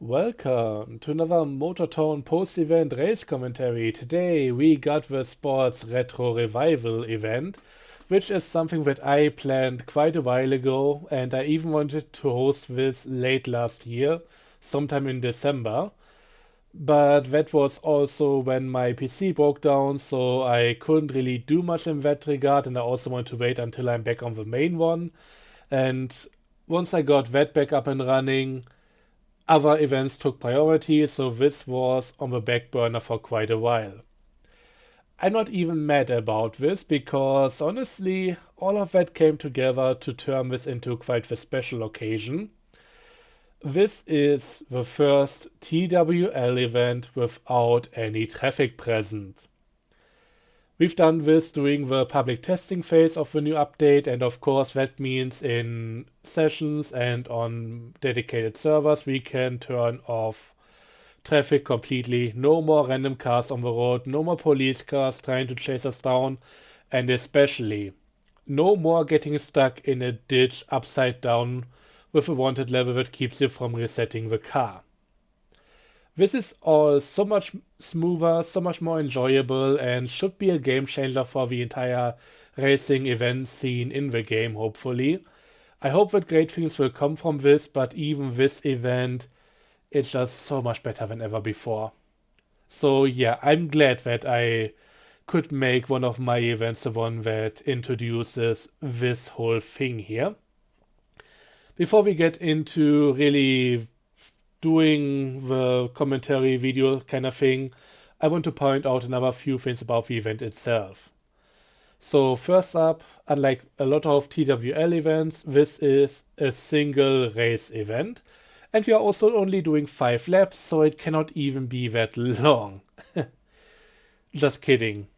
Welcome to another Motortone post-event race commentary. Today we got the Sports Retro Revival event, which is something that I planned quite a while ago, and I even wanted to host this late last year, sometime in December. But that was also when my PC broke down, so I couldn't really do much in that regard, and I also want to wait until I'm back on the main one. And once I got that back up and running, other events took priority, so this was on the back burner for quite a while. I'm not even mad about this because honestly, all of that came together to turn this into quite a special occasion. This is the first TWL event without any traffic present. We've done this during the public testing phase of the new update, and of course that means in sessions and on dedicated servers we can turn off traffic completely. No more random cars on the road, no more police cars trying to chase us down, and especially no more getting stuck in a ditch upside down with a wanted level that keeps you from resetting the car. This is all so much smoother, so much more enjoyable, and should be a game changer for the entire racing event scene in the game, hopefully. I hope that great things will come from this, but even this event is just so much better than ever before. So yeah, I'm glad that I could make one of my events the one that introduces this whole thing here. Before we get into really doing the commentary video kind of thing, I want to point out another few things about the event itself. So first up, unlike a lot of TWL events, this is a single race event. And we are also only doing 5 laps, so it cannot even be that long. Just kidding.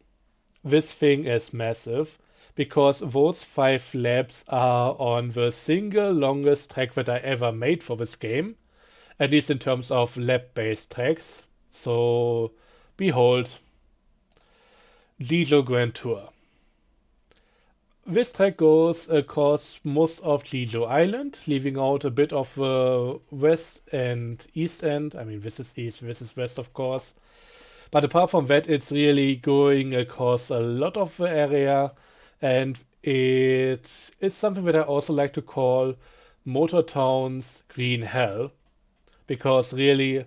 This thing is massive, because those 5 laps are on the single longest track that I ever made for this game. At least in terms of lap-based tracks. So, behold, Lido Grand Tour. This track goes across most of Lido Island, leaving out a bit of the west and east end. I mean, this is east, this is west, of course. But apart from that, it's really going across a lot of the area, and it's something that I also like to call Motortown's Green Hell. Because really,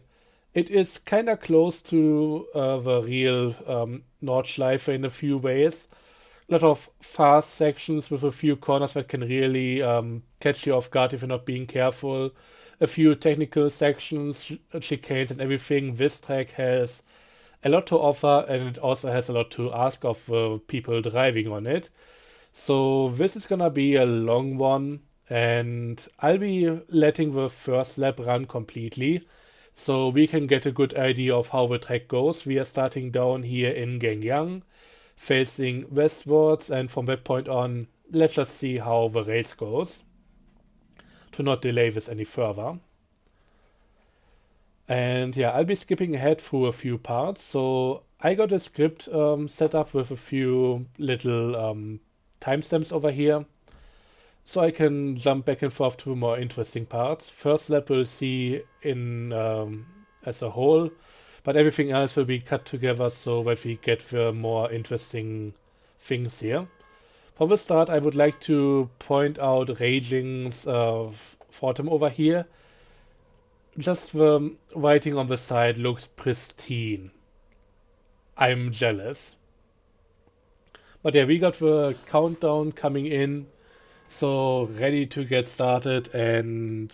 it is kind of close to the real Nordschleife in a few ways. A lot of fast sections with a few corners that can really catch you off guard if you're not being careful. A few technical sections, chicanes and everything. This track has a lot to offer, and it also has a lot to ask of people driving on it. So this is gonna be a long one. And I'll be letting the first lap run completely, so we can get a good idea of how the track goes. We are starting down here in Gangyang, facing westwards, and from that point on, let's just see how the race goes, to not delay this any further. And yeah, I'll be skipping ahead through a few parts, so I got a script set up with a few little timestamps over here, so I can jump back and forth to more interesting parts. First lap we'll see in as a whole, but everything else will be cut together so that we get the more interesting things here. For the start, I would like to point out Raging's Fortum over here. Just the writing on the side looks pristine. I'm jealous. But yeah, we got the countdown coming in. So ready to get started, and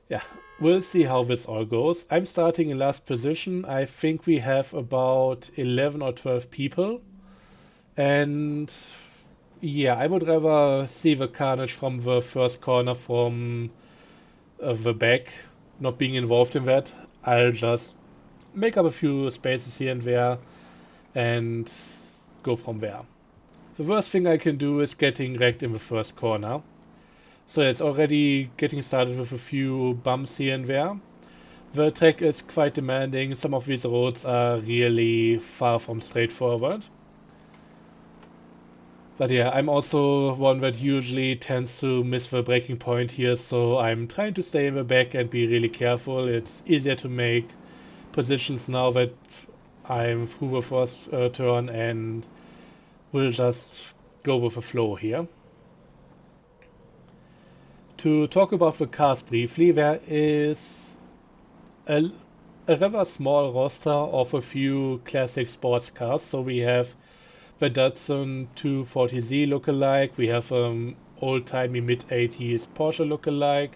yeah, we'll see how this all goes. I'm starting in last position. I think we have about 11 or 12 people. And yeah, I would rather see the carnage from the first corner from the back, not being involved in that. I'll just make up a few spaces here and there and go from there. The worst thing I can do is getting wrecked in the first corner. So it's already getting started with a few bumps here and there. The track is quite demanding. Some of these roads are really far from straightforward. But yeah, I'm also one that usually tends to miss the breaking point here, so I'm trying to stay in the back and be really careful. It's easier to make positions now that I'm through the first turn, and we'll just go with the flow here. To talk about the cars briefly, there is a, a rather small roster of a few classic sports cars. So we have the Datsun 240Z lookalike, we have old-timey mid-80s Porsche lookalike.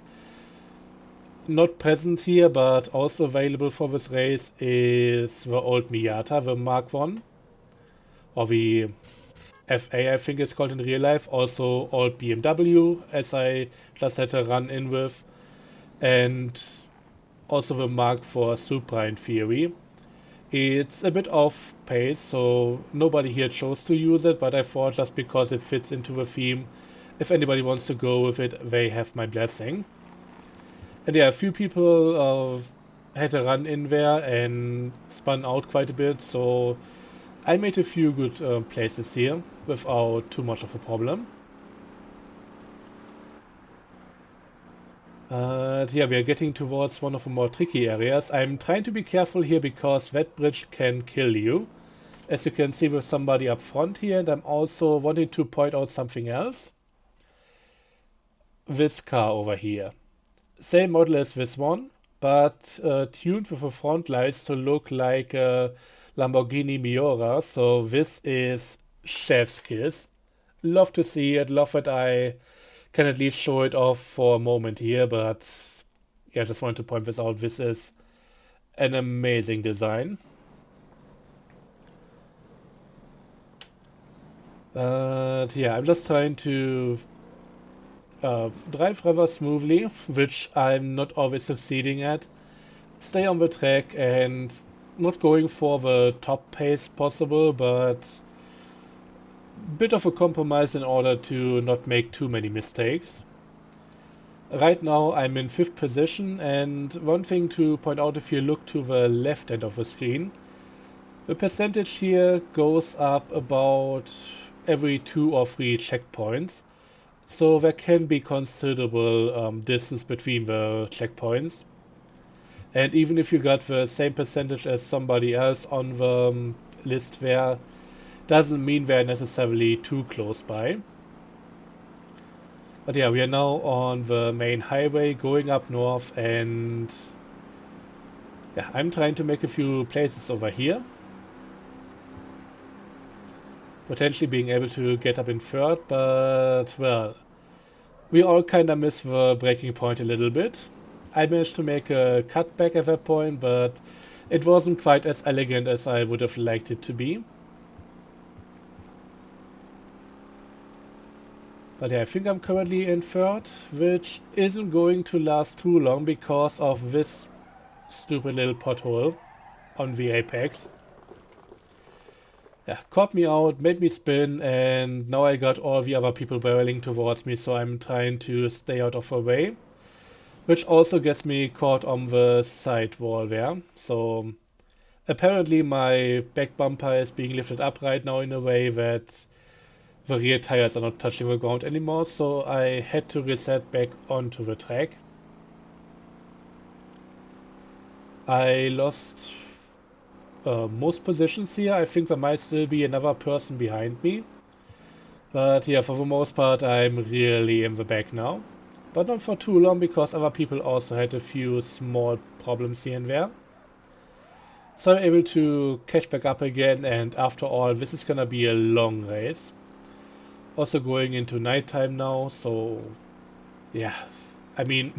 Not present here, but also available for this race is the old Miata, the Mark 1, or the FA, I think it's called in real life. Also old BMW, as I just had a run in with, and also the Mark 4 Supra in theory. It's a bit off pace, so nobody here chose to use it, but I thought just because it fits into the theme, if anybody wants to go with it, they have my blessing. And yeah, a few people had a run in there and spun out quite a bit, so I made a few good places here without too much of a problem. Yeah, we are getting towards one of the more tricky areas. I'm trying to be careful here because that bridge can kill you, as you can see with somebody up front here, and I'm also wanting to point out something else. This car over here. Same model as this one, but tuned with the front lights to look like a Lamborghini Miura, so this is chef's kiss. Love to see it, love that I can at least show it off for a moment here, but yeah, I just wanted to point this out. This is an amazing design. But yeah, I'm just trying to drive rather smoothly, which I'm not always succeeding at. Stay on the track and not going for the top pace possible, but bit of a compromise in order to not make too many mistakes. Right now I'm in 5th position, and one thing to point out, if you look to the left end of the screen, the percentage here goes up about every 2 or 3 checkpoints. So there can be considerable distance between the checkpoints. And even if you got the same percentage as somebody else on the list there, doesn't mean they're necessarily too close by. But yeah, we are now on the main highway going up north, and yeah, I'm trying to make a few places over here. Potentially being able to get up in 3rd, but well, we all kinda miss the breaking point a little bit. I managed to make a cutback at that point, but it wasn't quite as elegant as I would have liked it to be. But yeah, I think I'm currently in 3rd, which isn't going to last too long because of this stupid little pothole on the apex. Yeah, caught me out, made me spin, and now I got all the other people barreling towards me, so I'm trying to stay out of the way. Which also gets me caught on the side wall there. So apparently my back bumper is being lifted up right now in a way that the rear tires are not touching the ground anymore, so I had to reset back onto the track. I lost most positions here. I think there might still be another person behind me. But yeah, for the most part I'm really in the back now. But not for too long, because other people also had a few small problems here and there. So I'm able to catch back up again, and after all, this is gonna be a long race. Also going into nighttime now, so yeah, I mean,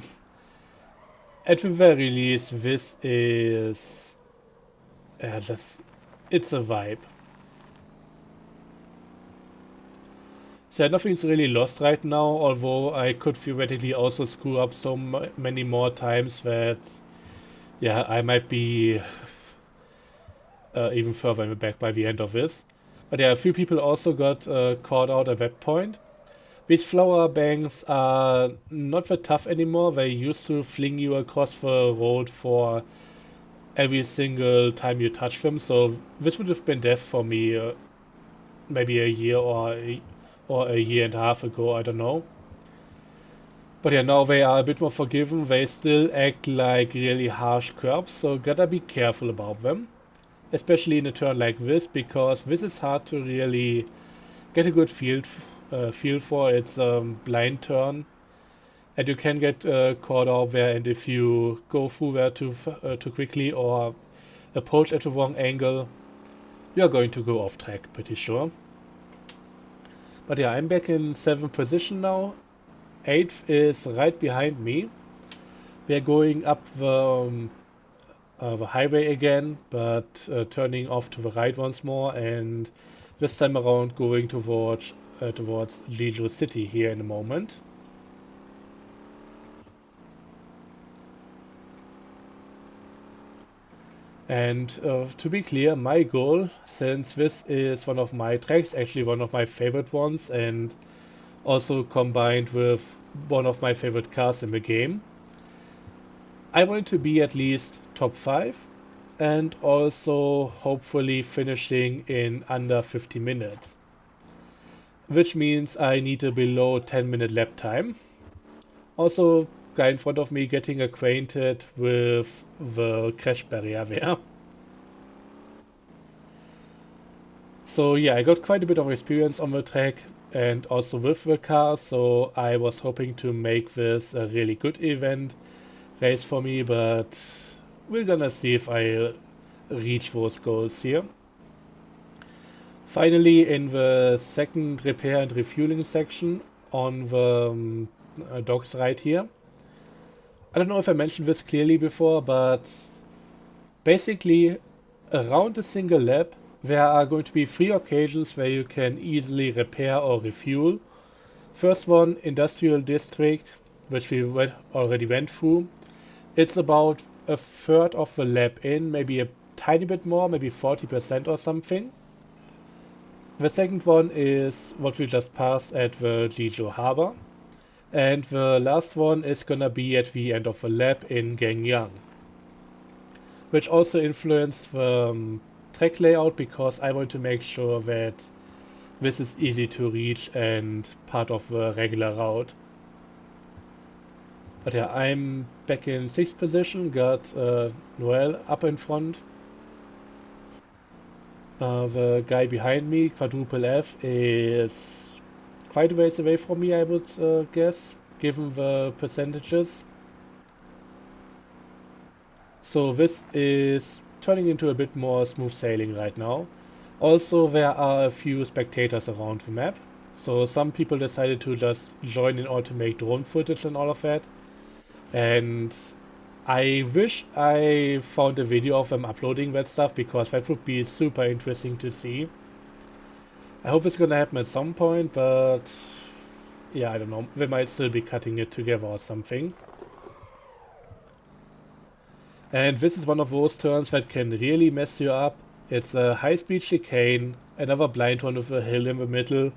at the very least, this is it's a vibe. So nothing's really lost right now, although I could theoretically also screw up so many more times that, yeah, I might be even further in the back by the end of this. But yeah, a few people also got caught out at that point. These flower banks are not that tough anymore. They used to fling you across the road for every single time you touch them, so this would have been death for me maybe a year or a year and a half ago, I don't know. But yeah, now they are a bit more forgiving. They still act like really harsh curbs, so gotta be careful about them. Especially in a turn like this, because this is hard to really get a good feel for. It's a blind turn, and you can get caught out there. And if you go through there too quickly or approach at the wrong angle, you're going to go off track, pretty sure. But yeah, I'm back in 7th position now. 8th is right behind me. We are going up the highway again, but turning off to the right once more, and this time around going towards Jeju City here in a moment. And to be clear, my goal, since this is one of my tracks, actually one of my favorite ones, and also combined with one of my favorite cars in the game, I want to be at least top 5 and also hopefully finishing in under 50 minutes. Which means I need a below 10-minute lap time. Also, guy in front of me getting acquainted with the crash barrier there. So yeah, I got quite a bit of experience on the track and also with the car, so I was hoping to make this a really good event race for me, but we're gonna see if I reach those goals here. Finally, in the second repair and refueling section on the docks right here. I don't know if I mentioned this clearly before, but basically around a single lap there are going to be 3 occasions where you can easily repair or refuel. First one, Industrial District, which we already went through. It's about a third of the lap in, maybe a tiny bit more, maybe 40% or something. The second one is what we just passed at the Jeju Harbor. And the last one is gonna be at the end of the lap in Gangyang, which also influenced the track layout, because I want to make sure that this is easy to reach and part of the regular route. But yeah, I'm back in 6th position, got Noel up in front. The guy behind me, Quadruple F, is quite a ways away from me, I would guess, given the percentages. So this is turning into a bit more smooth sailing right now. Also, there are a few spectators around the map. So some people decided to just join in order to make drone footage and all of that. And I wish I found a video of them uploading that stuff, because that would be super interesting to see. I hope it's gonna happen at some point, but yeah, I don't know. They might still be cutting it together or something. And this is one of those turns that can really mess you up. It's a high-speed chicane, another blind one with a hill in the middle,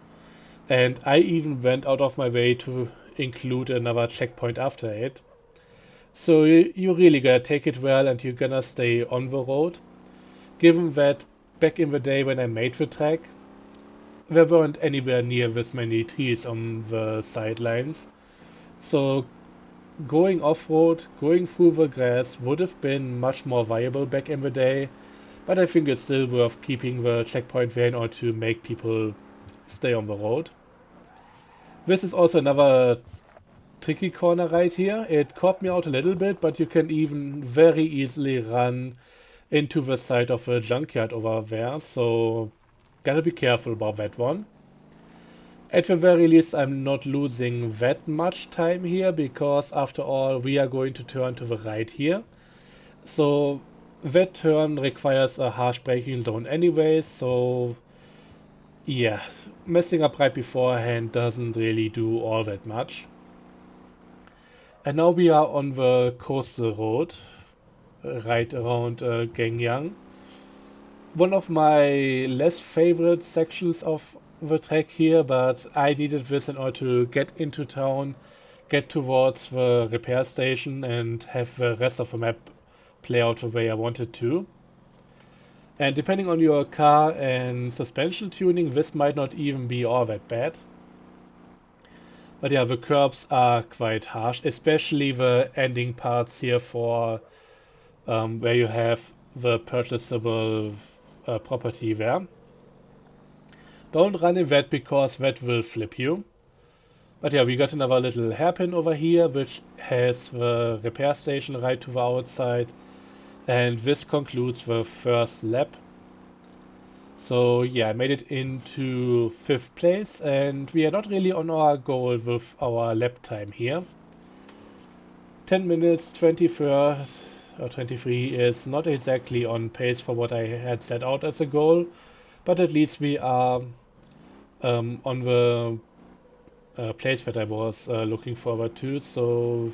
and I even went out of my way to include another checkpoint after it. So you really gotta take it well, and you're gonna stay on the road. Given that back in the day when I made the track, there weren't anywhere near this many trees on the sidelines. So going off-road, going through the grass would have been much more viable back in the day, but I think it's still worth keeping the checkpoint there in order to make people stay on the road. This is also another tricky corner right here. It caught me out a little bit, but you can even very easily run into the side of a junkyard over there, so gotta be careful about that one. At the very least, I'm not losing that much time here, because after all, we are going to turn to the right here. So that turn requires a harsh braking zone anyway, so yeah, messing up right beforehand doesn't really do all that much. And now we are on the coastal road, right around Gangyang. One of my less favorite sections of the track here, but I needed this in order to get into town, get towards the repair station, and have the rest of the map play out the way I wanted to. And depending on your car and suspension tuning, this might not even be all that bad. But yeah, the curbs are quite harsh, especially the ending parts here for where you have the purchasable property there. Don't run in that because that will flip you. But yeah, we got another little hairpin over here, which has the repair station right to the outside. And this concludes the first lap. So yeah, I made it into 5th place, and we are not really on our goal with our lap time here. 10 minutes 23 or 23 is not exactly on pace for what I had set out as a goal, but at least we are on the place that I was looking forward to. So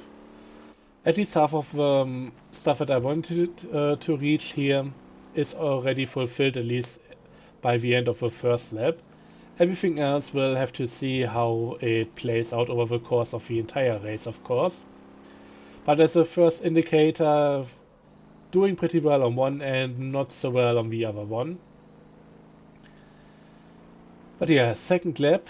at least half of the stuff that I wanted to reach here is already fulfilled, at least by the end of the first lap. Everything else we'll have to see how it plays out over the course of the entire race, of course. But as a first indicator, doing pretty well on one and not so well on the other one. But yeah, second lap.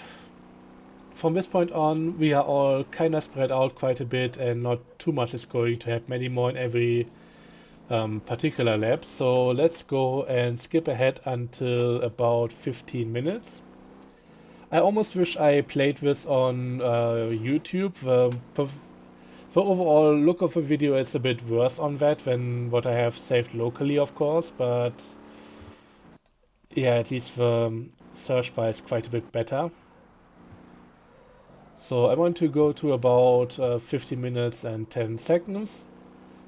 From this point on, we are all kind of spread out quite a bit, and not too much is going to happen anymore in every particular lap. So let's go and skip ahead until about 15 minutes. I almost wish I played this on YouTube. The overall look of the video is a bit worse on that than what I have saved locally, of course, but yeah, at least the search bar is quite a bit better. So I want to go to about 15 minutes and 10 seconds,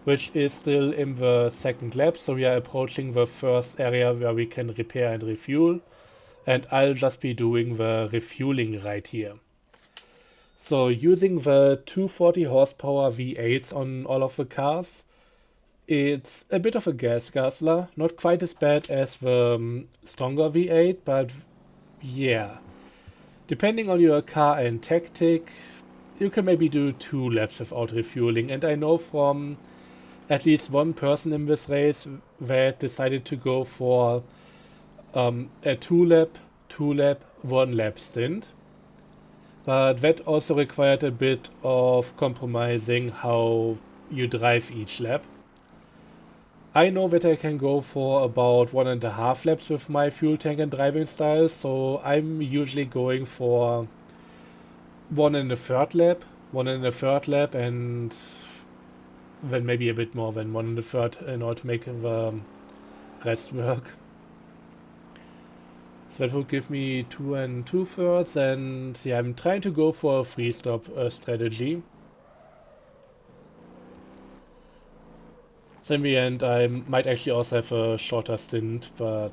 which is still in the second lap, so we are approaching the first area where we can repair and refuel, and I'll just be doing the refueling right here. So using the 240 horsepower V8s on all of the cars, it's a bit of a gas guzzler, not quite as bad as the stronger V8, but yeah. Depending on your car and tactic, you can maybe do 2 laps without refueling, and I know from at least one person in this race that decided to go for a 2 lap, 1 lap stint. But that also required a bit of compromising how you drive each lap. I know that I can go for about 1.5 laps with my fuel tank and driving style, so I'm usually going for 1.25 lap, and then maybe a bit more than 1.25 in order to make the rest work. So that would give me 2 2/3, and yeah, I'm trying to go for a free stop strategy. So in the end, I might actually also have a shorter stint, but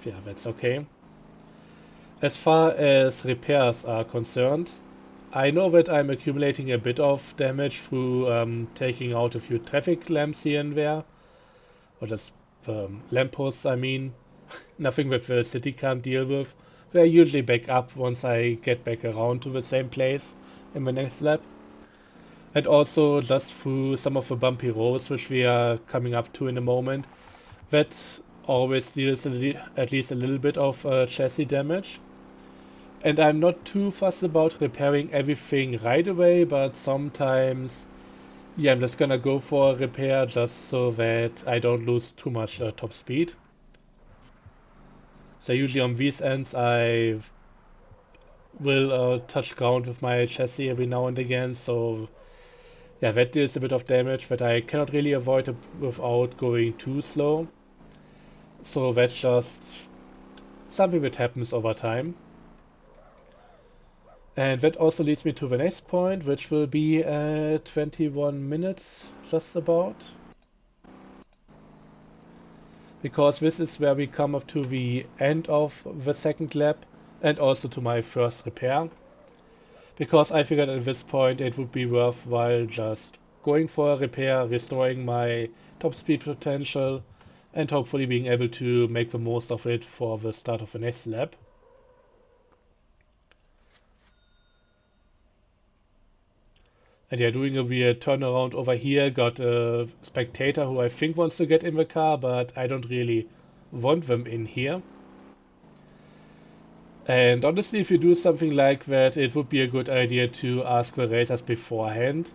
yeah, that's okay. As far as repairs are concerned, I know that I'm accumulating a bit of damage through taking out a few traffic lamps here and there. Or just lampposts, I mean. Nothing that the city can't deal with. They usually back up once I get back around to the same place in the next lap. And also just through some of the bumpy roads which we are coming up to in a moment. That always deals at least a little bit of chassis damage. And I'm not too fussed about repairing everything right away, but sometimes, yeah, I'm just gonna go for a repair just so that I don't lose too much top speed. So usually on these ends I will touch ground with my chassis every now and again, so yeah, that deals a bit of damage that I cannot really avoid without going too slow. So that's just something that happens over time. And that also leads me to the next point, which will be at 21 minutes, just about. Because this is where we come up to the end of the second lap, and also to my first repair. Because I figured at this point it would be worthwhile just going for a repair, restoring my top speed potential, and hopefully being able to make the most of it for the start of the next lap. And yeah, doing a weird turnaround over here, got a spectator who I think wants to get in the car, but I don't really want them in here. And honestly, if you do something like that, it would be a good idea to ask the racers beforehand,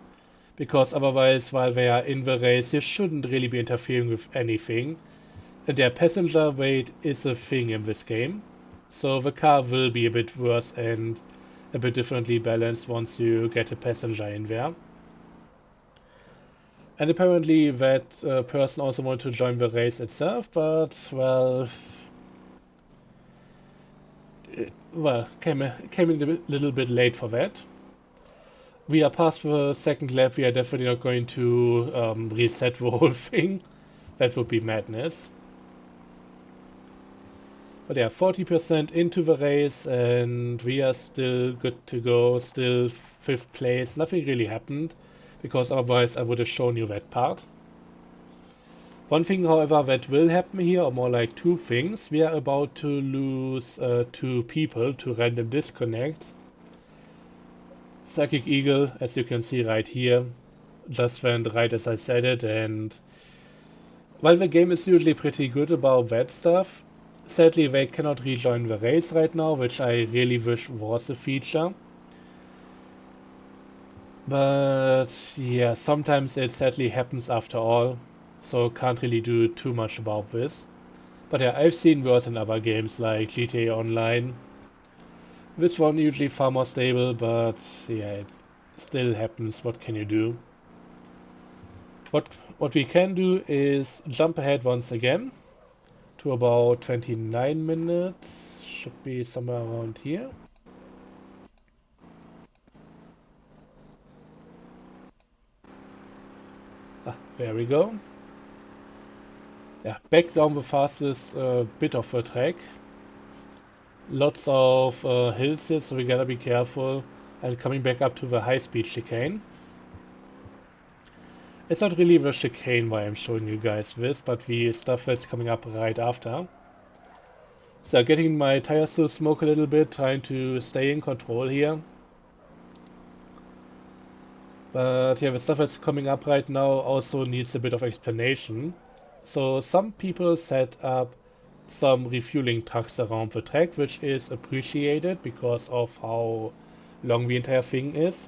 because otherwise, while they are in the race, you shouldn't really be interfering with anything. And their passenger weight is a thing in this game, so the car will be a bit worse and a bit differently balanced once you get a passenger in there. And apparently that person also wanted to join the race itself, but came in a little bit late for that. We are past the second lap. We are definitely not going to reset the whole thing. That would be madness. But yeah, 40% into the race, and we are still good to go. Still 5th place. Nothing really happened, because otherwise I would have shown you that part. One thing, however, that will happen here, or more like 2 things. We are about to lose 2 people to random disconnects. Psychic Eagle, as you can see right here, just went right as I said it, and while the game is usually pretty good about that stuff, sadly they cannot rejoin the race right now, which I really wish was a feature. But yeah, sometimes it sadly happens after all, so can't really do too much about this. But yeah, I've seen worse in other games like GTA Online. This one usually far more stable, but yeah, it still happens. What can you do? What we can do is jump ahead once again to about 29 minutes. Should be somewhere around here. There we go. Yeah, back down the fastest bit of the track. Lots of hills here, so we gotta be careful. And coming back up to the high-speed chicane. It's not really the chicane why I'm showing you guys this, but the stuff that's coming up right after. So getting my tires to smoke a little bit, trying to stay in control here. But yeah, the stuff that's coming up right now also needs a bit of explanation. So some people set up some refueling trucks around the track, which is appreciated because of how long the entire thing is.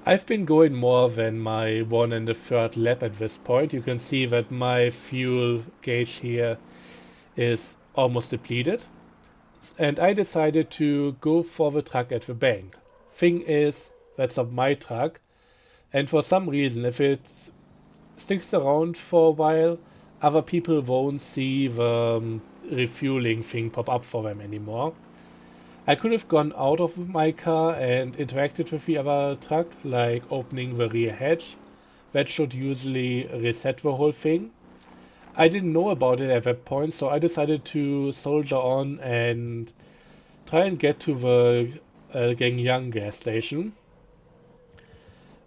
I've been going more than my 1 and a third lap at this point. You can see that my fuel gauge here is almost depleted. And I decided to go for the truck at the bank. Thing is, that's not my truck. And for some reason, if it sticks around for a while, other people won't see the refueling thing pop up for them anymore. I could have gone out of my car and interacted with the other truck, like opening the rear hatch. That should usually reset the whole thing. I didn't know about it at that point, so I decided to soldier on and try and get to the Gangyang gas station.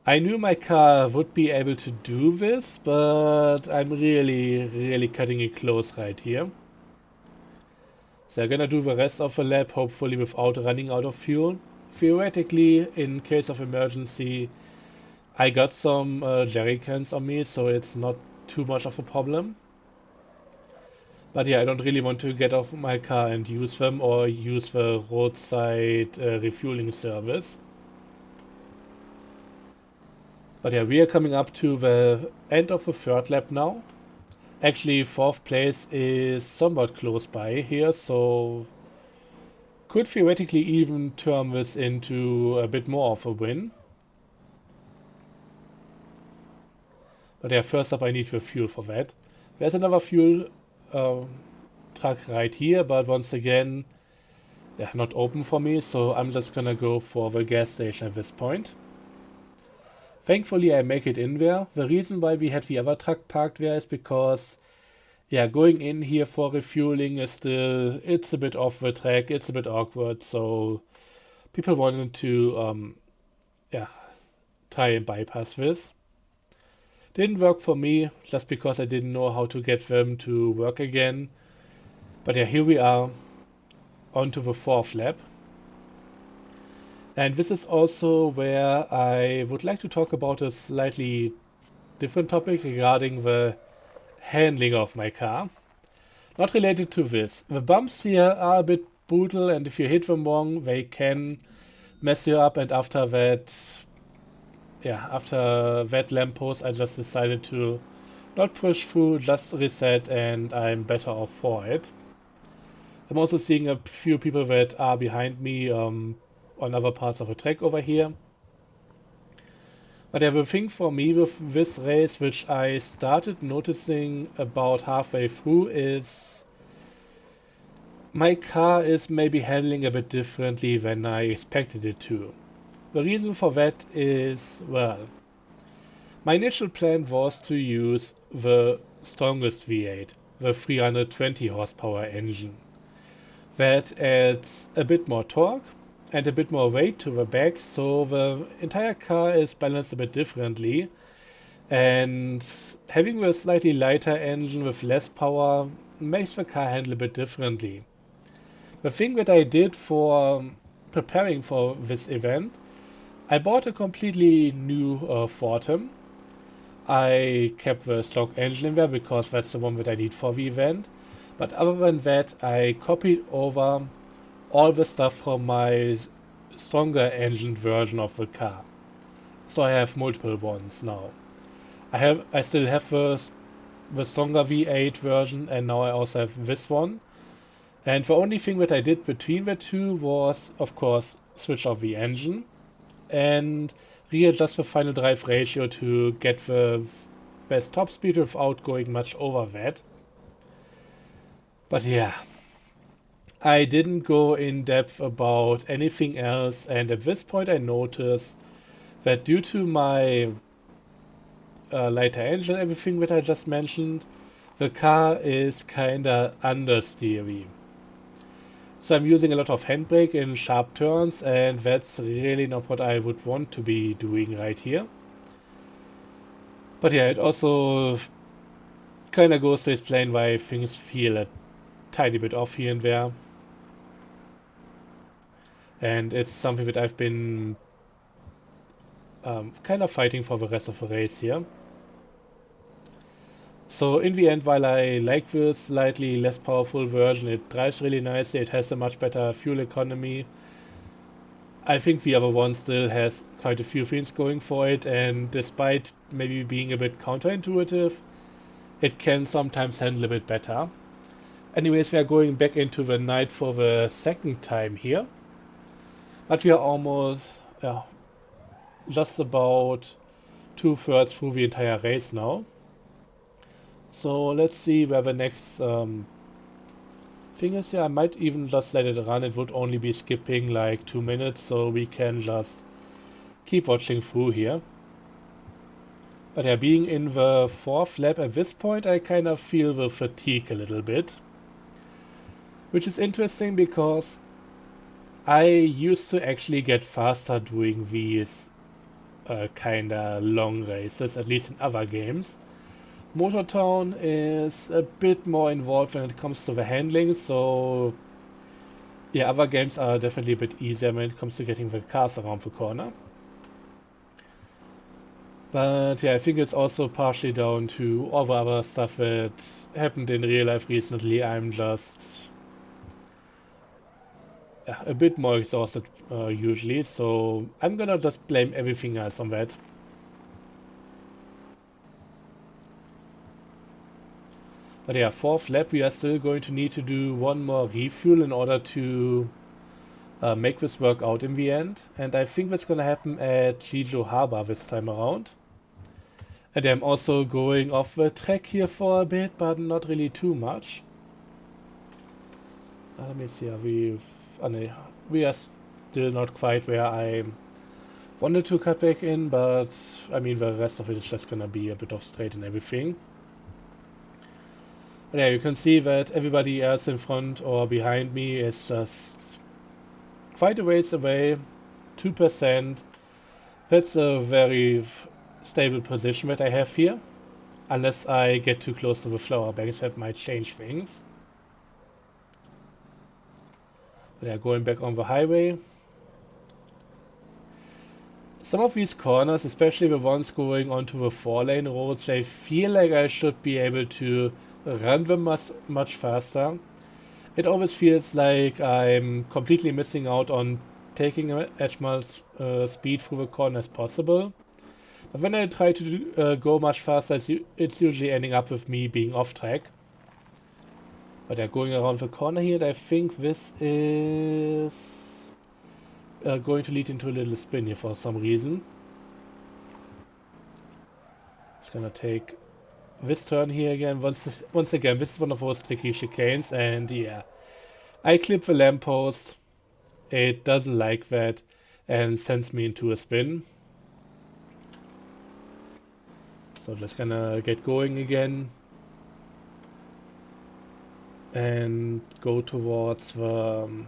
I knew my car would be able to do this, but I'm really cutting it close right here. So I'm gonna do the rest of the lap, hopefully without running out of fuel. Theoretically, in case of emergency, I got some jerry cans on me, so it's not too much of a problem. But yeah, I don't really want to get off my car and use them or use the roadside refueling service. But yeah, we are coming up to the end of the 3rd lap now. Actually, 4th place is somewhat close by here, so could theoretically even turn this into a bit more of a win. But yeah, first up I need the fuel for that. There's another fuel truck right here, but once again, yeah, not open for me, so I'm just gonna go for the gas station at this point. Thankfully I make it in there. The reason why we had the other truck parked there is because, yeah, going in here for refueling is still, it's a bit off the track, it's a bit awkward, so people wanted to, yeah, try and bypass this. Didn't work for me, just because I didn't know how to get them to work again. But yeah, here we are, onto the 4th lap. And this is also where I would like to talk about a slightly different topic regarding the handling of my car. Not related to this. The bumps here are a bit brutal, and if you hit them wrong, they can mess you up. And after that, lamppost, I just decided to not push through, just reset, and I'm better off for it. I'm also seeing a few people that are behind me on other parts of the track over here. But the thing for me with this race, which I started noticing about halfway through, is my car is maybe handling a bit differently than I expected it to. The reason for that is, well, my initial plan was to use the strongest V8, the 320 horsepower engine. That adds a bit more torque and a bit more weight to the back, so the entire car is balanced a bit differently. And having the slightly lighter engine with less power makes the car handle a bit differently. The thing that I did for preparing for this event, I bought a completely new Fortem. I kept the stock engine in there because that's the one that I need for the event. But other than that, I copied over all the stuff from my stronger engined version of the car. So I have multiple ones now. I still have the stronger V8 version, and now I also have this one. And the only thing that I did between the two was, of course, switch off the engine and readjust the final drive ratio to get the best top speed without going much over that. But yeah, I didn't go in depth about anything else, and at this point I noticed that due to my lighter engine and everything that I just mentioned, the car is kinda understeery. So I'm using a lot of handbrake in sharp turns, and that's really not what I would want to be doing right here. But yeah, it also kinda goes to explain why things feel a tiny bit off here and there. And it's something that I've been kind of fighting for the rest of the race here. So in the end, while I like the slightly less powerful version, it drives really nicely, it has a much better fuel economy. I think the other one still has quite a few things going for it, and despite maybe being a bit counterintuitive, it can sometimes handle a bit better. Anyways, we are going back into the night for the second time here. But we are almost just about 2/3 through the entire race now. So let's see where the next thing is here. I might even just let it run. It would only be skipping like 2 minutes, so we can just keep watching through here. But yeah, being in the 4th lap at this point, I kind of feel the fatigue a little bit. Which is interesting because I used to actually get faster doing these kinda long races, at least in other games. Motortown is a bit more involved when it comes to the handling, so yeah, other games are definitely a bit easier when it comes to getting the cars around the corner. But yeah, I think it's also partially down to all the other stuff that happened in real life recently. I'm just a bit more exhausted usually, so I'm gonna just blame everything else on that. But yeah, 4th lap, we are still going to need to do one more refuel in order to make this work out in the end. And I think that's gonna happen at Jeju Harbor this time around. And I'm also going off the track here for a bit, but not really too much. Let me see, we are still not quite where I wanted to cut back in, but I mean the rest of it is just gonna be a bit of straight and everything. But yeah, you can see that everybody else in front or behind me is just quite a ways away, 2%. That's a very stable position that I have here, unless I get too close to the flower banks, that might change things. But yeah, going back on the highway. Some of these corners, especially the ones going onto the 4-lane roads, I feel like I should be able to run them much faster. It always feels like I'm completely missing out on taking as much speed through the corner as possible. But when I try to go much faster, it's usually ending up with me being off track. But yeah, going around the corner here, I think this is going to lead into a little spin here for some reason. It's gonna take this turn here again. Once again, this is one of those tricky chicanes, and yeah, I clip the lamppost. It doesn't like that and sends me into a spin. So just gonna get going again and go towards the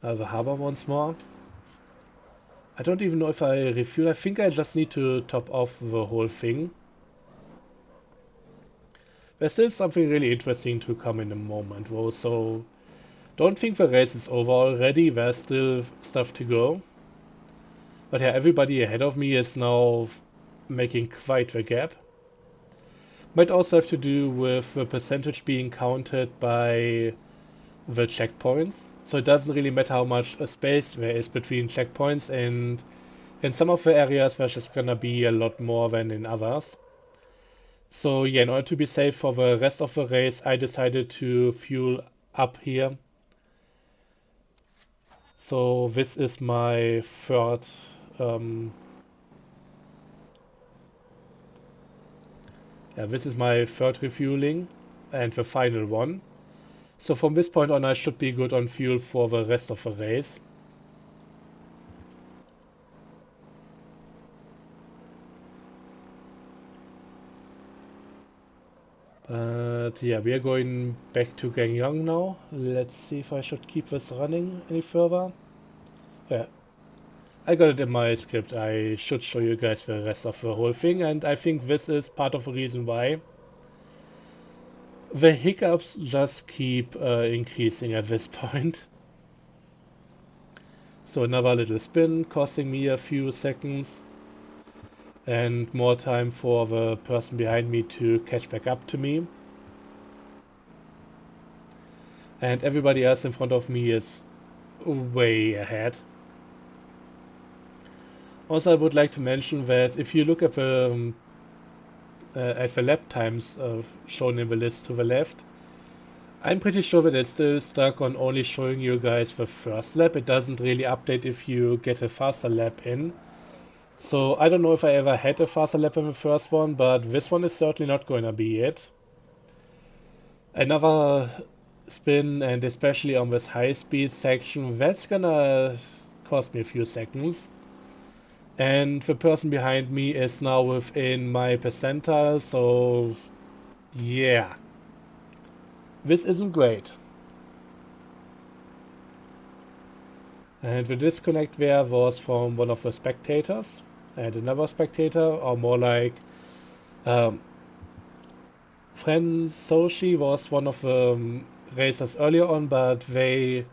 harbor once more. I don't even know if I refuel. I think I just need to top off the whole thing. There's still something really interesting to come in a moment though, so don't think the race is over already. There's still stuff to go. But yeah, everybody ahead of me is now making quite the gap. Might also have to do with the percentage being counted by the checkpoints. So it doesn't really matter how much space there is between checkpoints, and in some of the areas there's just gonna be a lot more than in others. So yeah, in order to be safe for the rest of the race, I decided to fuel up here. So this is my third this is my third refueling and the final one. So from this point on I should be good on fuel for the rest of the race. But yeah, we are going back to Gangneung now. Let's see if I should keep this running any further. Yeah, I got it in my script. I should show you guys the rest of the whole thing, and I think this is part of the reason why the hiccups just keep increasing at this point. So another little spin, costing me a few seconds and more time for the person behind me to catch back up to me. And everybody else in front of me is way ahead. Also, I would like to mention that if you look at the lap times shown in the list to the left, I'm pretty sure that it's still stuck on only showing you guys the first lap. It doesn't really update if you get a faster lap in. So I don't know if I ever had a faster lap than the first one, but this one is certainly not going to be it. Another spin, and especially on this high speed section, that's gonna cost me a few seconds. And the person behind me is now within my percentile, so yeah. This isn't great. And the disconnect there was from one of the spectators and another spectator, or more like Friend Soshi was one of the racers earlier on, but they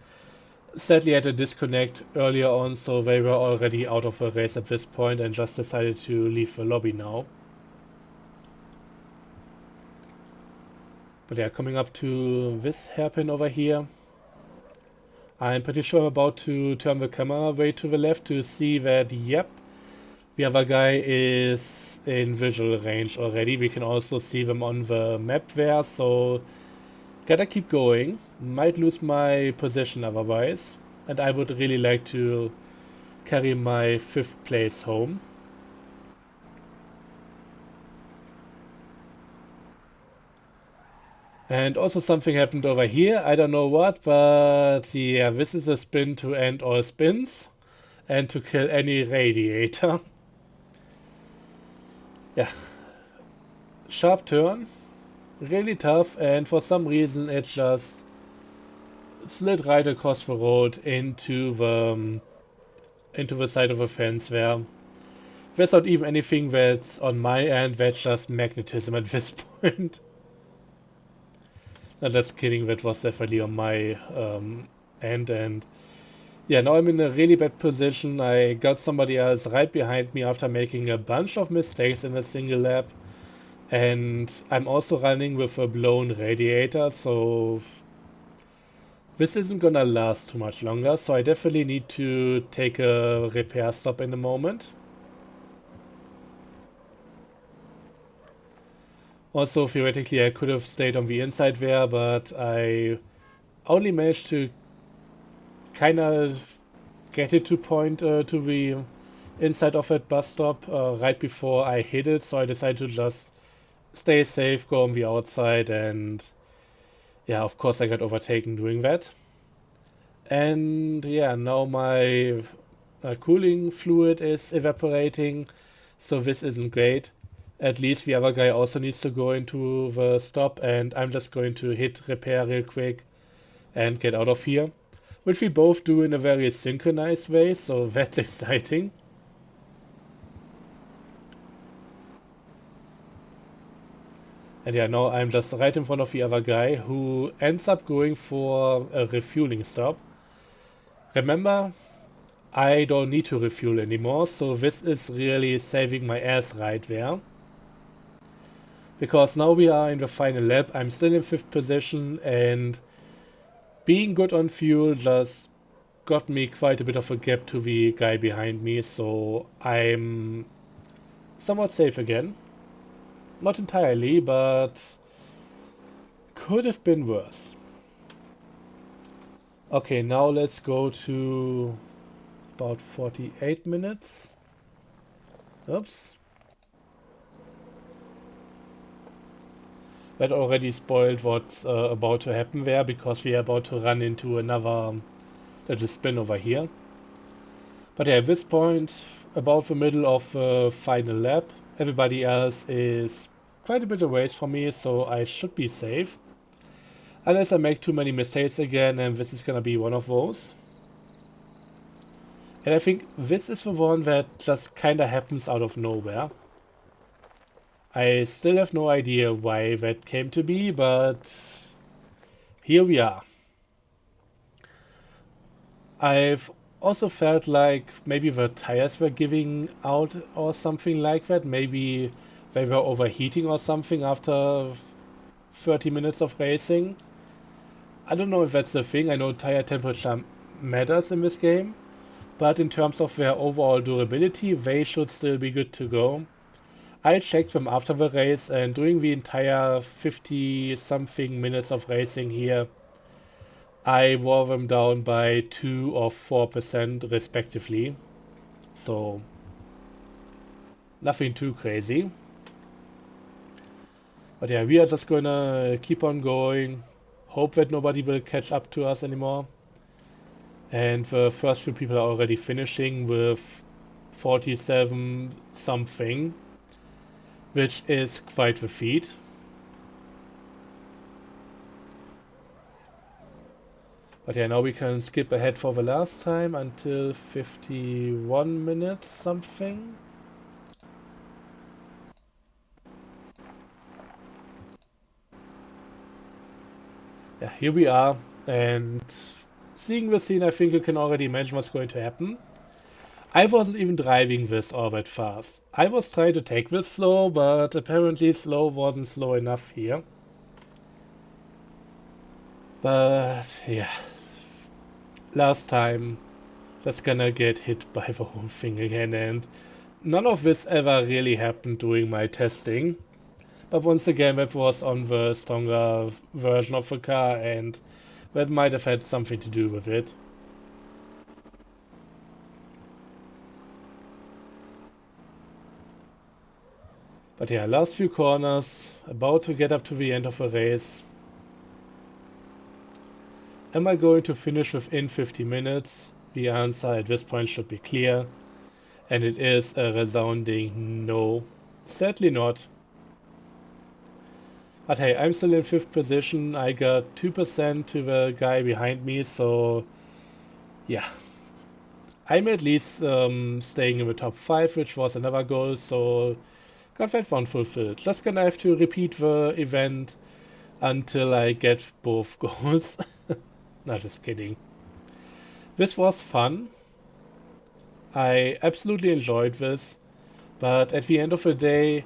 sadly had a disconnect earlier on, so they were already out of the race at this point and just decided to leave the lobby now. But yeah, coming up to this hairpin over here, I'm pretty sure I'm about to turn the camera way to the left to see that, yep, the other guy is in visual range already. We can also see them on the map there, so gotta keep going. Might lose my position otherwise, and I would really like to carry my 5th place home. And also something happened over here, I don't know what, but yeah, this is a spin to end all spins and to kill any radiator. Yeah, sharp turn, really tough, and for some reason it just slid right across the road into the side of the fence there. There's not even anything that's on my end, that's just magnetism at this point. No, just kidding, that was definitely on my end, and yeah, now I'm in a really bad position. I got somebody else right behind me after making a bunch of mistakes in a single lap, And I'm also running with a blown radiator, so this isn't gonna last too much longer, so I definitely need to take a repair stop in a moment. Also, theoretically, I could have stayed on the inside there, but I only managed to kind of get it to point to the inside of that bus stop right before I hit it, so I decided to just stay safe, go on the outside, and yeah, of course I got overtaken doing that. And yeah, now my cooling fluid is evaporating, so this isn't great. At least the other guy also needs to go into the stop, and I'm just going to hit repair real quick and get out of here. Which we both do in a very synchronized way, so that's exciting. And yeah, now I'm just right in front of the other guy who ends up going for a refueling stop. Remember, I don't need to refuel anymore, so this is really saving my ass right there. Because now we are in the final lap, I'm still in 5th position, and being good on fuel just got me quite a bit of a gap to the guy behind me, so I'm somewhat safe again. Not entirely, but could have been worse. Okay, now let's go to about 48 minutes. Oops. That already spoiled what's about to happen there, because we are about to run into another little spin over here. But yeah, at this point, about the middle of the final lap, everybody else is quite a bit away from me, so I should be safe. Unless I make too many mistakes again, and this is gonna be one of those. And I think this is the one that just kinda happens out of nowhere. I still have no idea why that came to be, but here we are. I've also felt like maybe the tires were giving out or something like that. Maybe they were overheating or something after 30 minutes of racing. I don't know if that's the thing. I know tire temperature matters in this game, but in terms of their overall durability, they should still be good to go. I checked them after the race, and during the entire 50 something minutes of racing here, I wore them down by 2 or 4% respectively. So nothing too crazy. But yeah, we are just gonna keep on going. Hope that nobody will catch up to us anymore. And the first few people are already finishing with 47 something, which is quite the feat. But yeah, now we can skip ahead for the last time until 51 minutes something. Yeah, here we are, and seeing the scene, I think you can already imagine what's going to happen. I wasn't even driving this all that fast. I was trying to take this slow, but apparently slow wasn't slow enough here. But yeah, last time, just gonna get hit by the whole thing again, and none of this ever really happened during my testing. But once again, that was on the stronger version of the car, and that might have had something to do with it. But yeah, last few corners, about to get up to the end of the race. Am I going to finish within 50 minutes? The answer at this point should be clear, and it is a resounding no. Sadly not. But hey, I'm still in 5th position. I got 2% to the guy behind me, so yeah. I'm at least staying in the top 5, which was another goal, so got that one fulfilled. Just gonna have to repeat the event until I get both goals. No, just kidding. This was fun. I absolutely enjoyed this, but at the end of the day,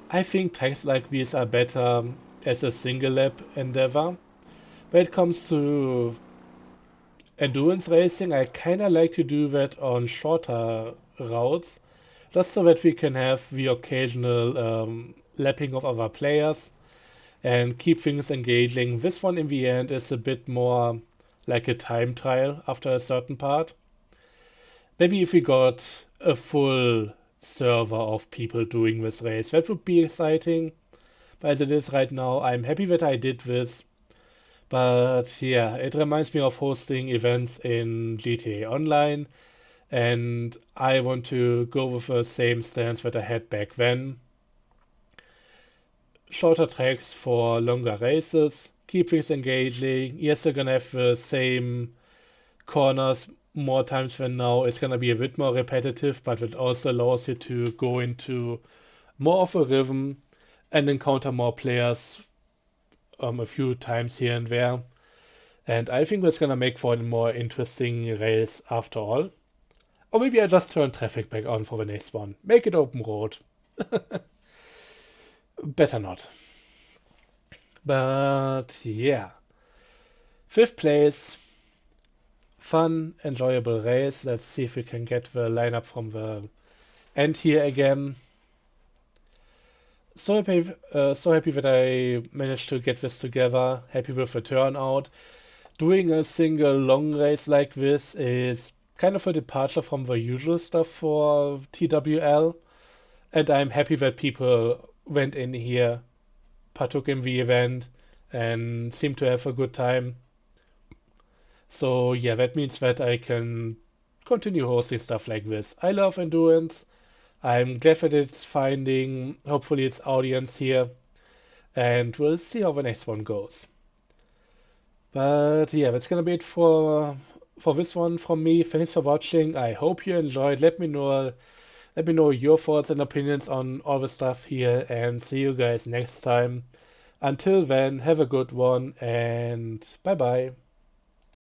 I think tracks like these are better as a single lap endeavor. When it comes to endurance racing, I kinda like to do that on shorter routes, just so that we can have the occasional lapping of other players and keep things engaging. This one in the end is a bit more like a time trial after a certain part. Maybe if we got a full server of people doing this race, that would be exciting. But as it is right now, I'm happy that I did this. But yeah, it reminds me of hosting events in GTA Online, and I want to go with the same stance that I had back then. Shorter tracks for longer races, keep things engaging. Yes, they're gonna have the same corners more times than now. It's gonna be a bit more repetitive, but it also allows you to go into more of a rhythm and encounter more players a few times here and there. And I think that's gonna make for a more interesting race after all. Or maybe I just turn traffic back on for the next one. Make it open road. Better not. But yeah. Fifth place. Fun, enjoyable race. Let's see if we can get the lineup from the end here again. So happy that I managed to get this together. Happy with the turnout. Doing a single long race like this is kind of a departure from the usual stuff for TWL. And I'm happy that people went in here, partook in the event, and seemed to have a good time. So yeah, that means that I can continue hosting stuff like this. I love endurance. I'm glad that it's finding, hopefully, its audience here. And we'll see how the next one goes. But yeah, that's gonna be it for this one from me. Thanks for watching. I hope you enjoyed. Let me know your thoughts and opinions on all the stuff here, and see you guys next time. Until then, have a good one, and bye bye.